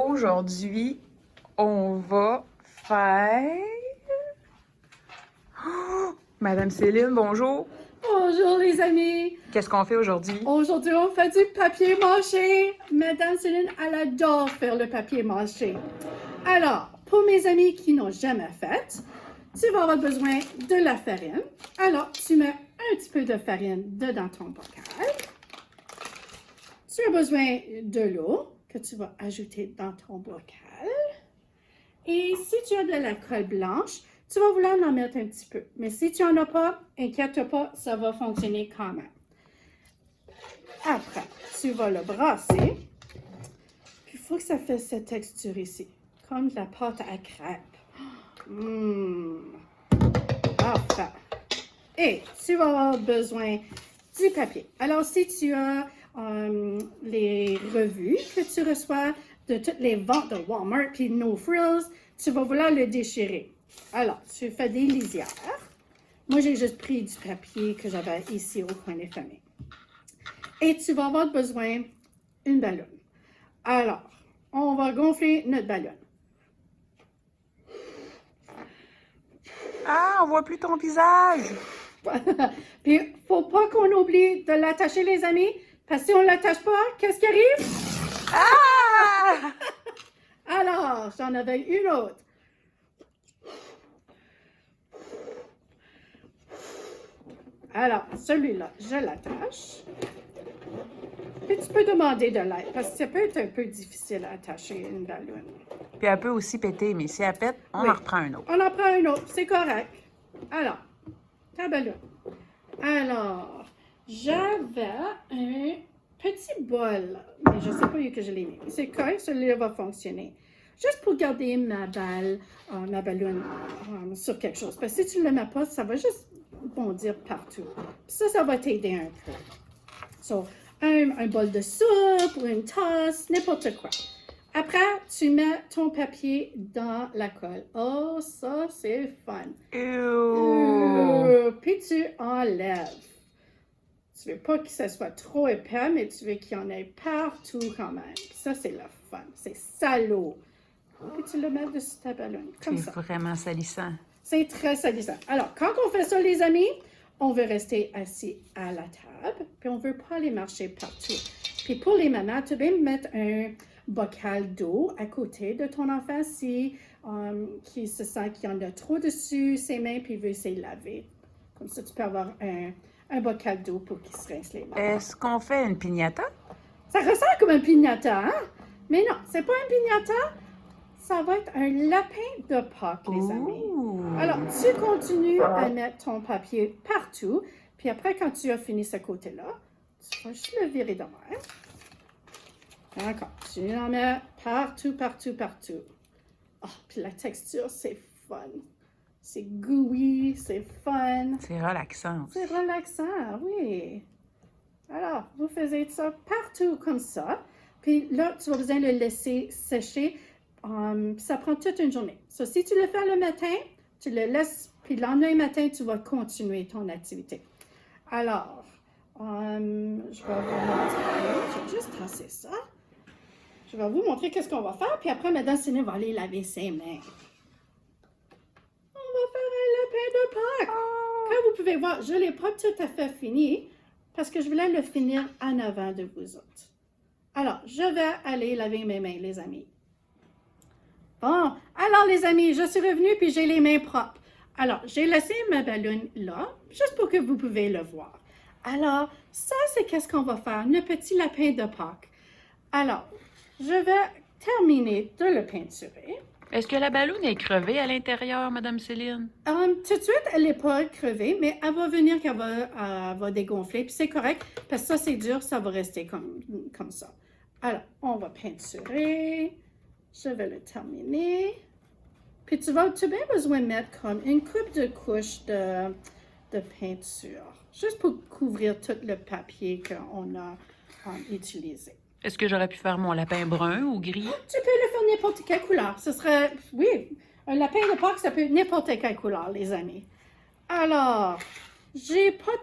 Aujourd'hui, on va faire... Oh! Madame Céline, bonjour. Bonjour les amis! Qu'est-ce qu'on fait aujourd'hui? Aujourd'hui, on fait du papier mâché. Madame Céline, elle adore faire le papier mâché. Alors, pour mes amis qui n'ont jamais fait, tu vas avoir besoin de la farine. Alors, tu mets un petit peu de farine dedans ton bocal. Tu as besoin de l'eau que tu vas ajouter dans ton bocal. Et si tu as de la colle blanche, tu vas vouloir en mettre un petit peu. Mais si tu n'en as pas, inquiète pas, ça va fonctionner quand même. Après, tu vas le brasser. Puis il faut que ça fasse cette texture ici, comme de la pâte à crêpes. Parfait. Et tu vas avoir besoin du papier. Alors, si tu as les revues que tu reçois de toutes les ventes de Walmart puis No Frills, tu vas vouloir le déchirer. Alors, tu fais des lisières. Moi, j'ai juste pris du papier que j'avais ici au coin des familles. Et tu vas avoir besoin d'une ballonne. Alors, on va gonfler notre ballonne. Ah, on voit plus ton visage. Puis, faut pas qu'on oublie de l'attacher, les amis, parce que si on ne l'attache pas, qu'est-ce qui arrive? Ah! Alors, j'en avais une autre. Alors, celui-là, je l'attache. Puis tu peux demander de l'aide, parce que ça peut être un peu difficile à attacher une ballonne. Puis elle peut aussi péter, mais si elle pète, on Oui. en reprend un autre. On en prend un autre, c'est correct. Alors, ta ballonne. Alors, j'avais un petit bol, mais je ne sais pas où que je l'ai mis. C'est correct, celui-là va fonctionner. Juste pour garder ma ballonne sur quelque chose. Parce que si tu ne le mets pas, ça va juste bondir partout. Puis ça va t'aider un peu. So, un bol de soupe ou une tasse, n'importe quoi. Après, tu mets ton papier dans la colle. Oh, ça, c'est fun. Puis tu enlèves. Tu veux pas que ça soit trop épais, mais tu veux qu'il y en ait partout quand même. Puis ça, c'est le fun. C'est salaud. Puis tu le mets dessus ta ballonne, comme ça. C'est vraiment salissant. C'est très salissant. Alors, quand on fait ça, les amis, on veut rester assis à la table, puis on veut pas aller marcher partout. Puis pour les mamans, tu peux mettre un bocal d'eau à côté de ton enfant si qui se sent qu'il y en a trop dessus ses mains, puis il veut se laver. Comme ça, tu peux avoir un bocal d'eau pour qu'il se rince les mains. Est-ce qu'on fait une piñata? Ça ressemble comme un piñata, hein? Mais non, c'est pas un piñata. Ça va être un lapin de Pâques, les amis. Alors, tu continues à mettre ton papier partout. Puis après, quand tu as fini ce côté-là, tu vas juste le virer de même. D'accord. Tu en mets partout, partout, partout. Oh, puis la texture, c'est fun. C'est gooey, c'est fun. C'est relaxant. C'est relaxant, oui. Alors, vous faites ça partout comme ça. Puis là, tu vas besoin de le laisser sécher. Ça prend toute une journée. So, si tu le fais le matin, tu le laisses, puis le lendemain matin, tu vas continuer ton activité. Alors, je vais vous montrer. Je vais juste tasser ça. Je vais vous montrer qu'est-ce qu'on va faire, puis après, Madame Céline va aller laver ses mains. On va faire un lapin de Pâques. Comme vous pouvez voir, je ne l'ai pas tout à fait fini, parce que je voulais le finir en avant de vous autres. Alors, je vais aller laver mes mains, les amis. Bon, alors les amis, je suis revenue puis j'ai les mains propres. Alors, j'ai laissé ma ballonne là, juste pour que vous pouvez le voir. Alors, ça, c'est qu'est-ce qu'on va faire, le petit lapin de Pâques. Alors, je vais terminer de le peinturer. Est-ce que la balloune est crevée à l'intérieur, Madame Céline? Tout de suite, elle n'est pas crevée, mais elle va venir qu'elle va dégonfler. Puis c'est correct, parce que ça, c'est dur, ça va rester comme ça. Alors, on va peinturer. Je vais le terminer. Puis tu as bien besoin de mettre comme une coupe de couches de peinture. Juste pour couvrir tout le papier qu'on a utilisé. Est-ce que j'aurais pu faire mon lapin brun ou gris? Tu peux le faire n'importe quelle couleur. Ce serait, oui, un lapin de Pâques, ça peut être n'importe quelle couleur, les amis. Alors, j'ai pas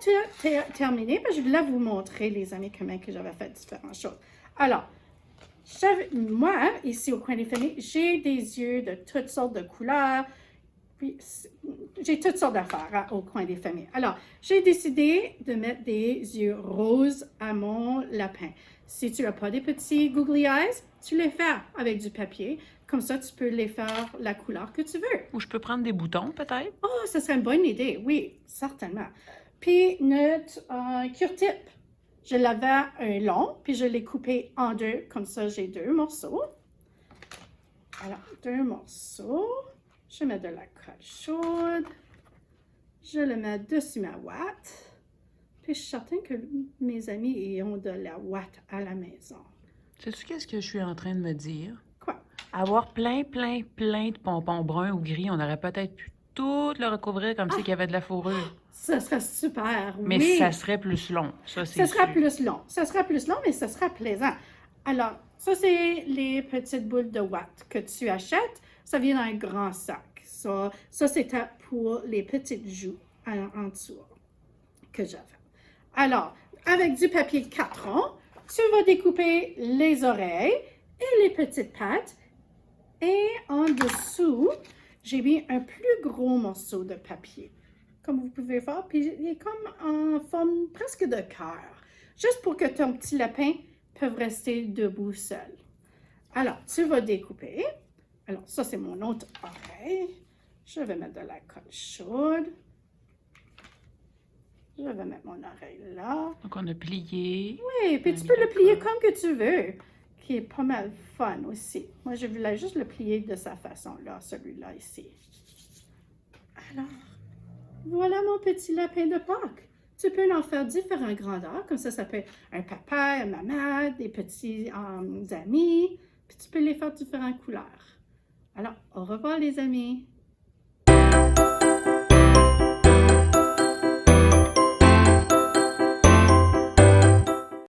terminé, mais je voulais vous montrer, les amis, comment que j'avais fait différentes choses. Alors, moi, ici au coin des familles, j'ai des yeux de toutes sortes de couleurs. Puis, j'ai toutes sortes d'affaires hein, au coin des familles. Alors, j'ai décidé de mettre des yeux roses à mon lapin. Si tu n'as pas des petits googly eyes, tu les fais avec du papier. Comme ça, tu peux les faire la couleur que tu veux. Ou je peux prendre des boutons, peut-être? Oh, ça serait une bonne idée. Oui, certainement. Puis, notre cure-tip. Je l'avais un long, puis je l'ai coupé en deux. Comme ça, j'ai deux morceaux. Alors, deux morceaux. Je mets de la colle chaude. Je le mets dessus ma ouate. Puis je suis certaine que mes amis ont de la ouate à la maison. Sais-tu qu'est-ce que je suis en train de me dire? Quoi? Avoir plein de pompons bruns ou gris, on aurait peut-être pu tout le recouvrir comme si il y avait de la fourrure. Ça serait super, Mais oui. ça serait plus long, ça c'est Ça sera sûr. plus long. Ça sera plus long, mais ça sera plaisant. Alors, ça, c'est les petites boules de ouate que tu achètes. Ça vient dans un grand sac. Ça c'était pour les petites joues en dessous que j'avais. Alors, avec du papier 4 ans, tu vas découper les oreilles et les petites pattes. Et en dessous, j'ai mis un plus gros morceau de papier, comme vous pouvez voir, puis il est comme en forme presque de cœur, juste pour que ton petit lapin puisse rester debout seul. Alors, tu vas découper. Alors, ça, c'est mon autre oreille. Je vais mettre de la colle chaude. Je vais mettre mon oreille là. Donc on a plié. Oui, puis tu peux le plier comme que tu veux, qui est pas mal fun aussi. Moi, je voulais juste le plier de sa façon-là, celui-là ici. Alors, voilà mon petit lapin de Pâques. Tu peux en faire différentes grandeurs, comme ça peut être un papa, une maman, des petits amis, puis tu peux les faire différentes couleurs. Alors, au revoir les amis.